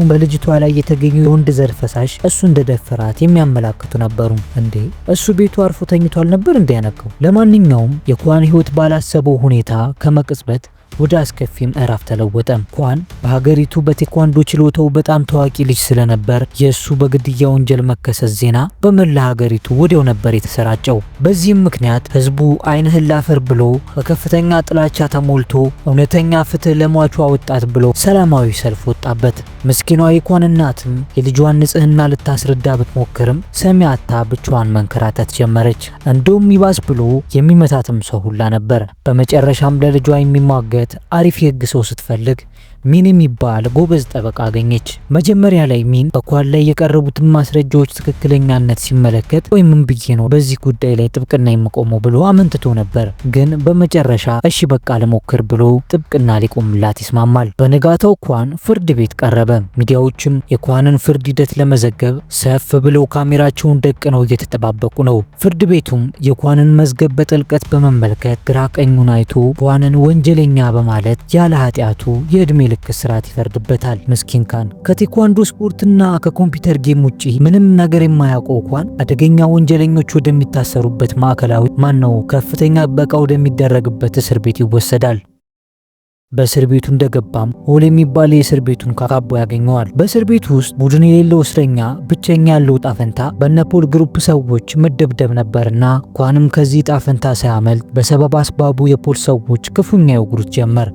በልጅቷ ላይ የተገኘው የወንድ ዘር ፈሳሽ እሱ እንደደፈራት የሚያመላክቱ ነበሩ። እንዴ እሱ ቤቱ አርፎ ተኝቷል ነበር እንዴ ያነቀው? ለማንኛውም የኳን ህይወት ባላሰበው ሁኔታ ከመቅጽበት ወደ አስከፊ ምዕራፍ ተለወጠ። ኳን በሀገሪቱ በቴኳንዶ ችሎታው በጣም ታዋቂ ልጅ ስለነበር የእሱ በግድያ ወንጀል መከሰስ ዜና በመላ ሀገሪቱ ወዲያው ነበር የተሰራጨው። በዚህም ምክንያት ህዝቡ አይንህን ላፈር ብሎ በከፍተኛ ጥላቻ ተሞልቶ እውነተኛ ፍትህ ለሟቿ ወጣት ብሎ ሰላማዊ ሰልፍ ወጣበት። ምስኪኗ የኳን እናትም የልጇን ንጽህና ልታስረዳ ብትሞክርም ሰሚ አጥታ ብቻዋን መንከራተት ጀመረች። እንደውም ይባስ ብሎ የሚመታትም ሰው ሁላ ነበር። በመጨረሻም ለልጇ የሚሟገት አሪፍ የህግ ሰው ስትፈልግ ሚን የሚባል ጎበዝ ጠበቃ አገኘች። መጀመሪያ ላይ ሚን በኳን ላይ የቀረቡትን ማስረጃዎች ትክክለኛነት ሲመለከት ወይ ምን ብዬ ነው በዚህ ጉዳይ ላይ ጥብቅና የምቆመው ብሎ አመንትቶ ነበር። ግን በመጨረሻ እሺ በቃ ልሞክር ብሎ ጥብቅና ሊቆምላት ይስማማል። በነጋታው ኳን ፍርድ ቤት ቀረበ። ሚዲያዎችም የኳንን ፍርድ ሂደት ለመዘገብ ሰፍ ብለው ካሜራቸውን ደቅነው እየተጠባበቁ ነው። ፍርድ ቤቱም የኳንን መዝገብ በጥልቀት በመመልከት ግራ ቀኙን አይቶ ኳንን ወንጀለኛ በማለት ያለ ኃጢአቱ የእድሜ ልክ እስራት ይፈርድበታል። ምስኪን ኳን ከቴኳንዶ ስፖርትና ከኮምፒውተር ጌም ውጪ ምንም ነገር የማያውቀው ኳን አደገኛ ወንጀለኞች ወደሚታሰሩበት ማዕከላዊ ከፍተኛ ጥበቃ ወደሚደረግበት እስር ቤት ይወሰዳል። በእስር ቤቱ እንደገባም ሆል የሚባል የእስር ቤቱን ካካቦ ያገኘዋል። በእስር ቤቱ ውስጥ ቡድን የሌለው እስረኛ ብቸኛ ያለው ጣፈንታ በነፖል ግሩፕ ሰዎች መደብደብ ነበርና ኳንም ከዚህ ጣፈንታ ሳያመልጥ በሰበብ አስባቡ የፖል ሰዎች ክፉኛ ይወግሩት ጀመር።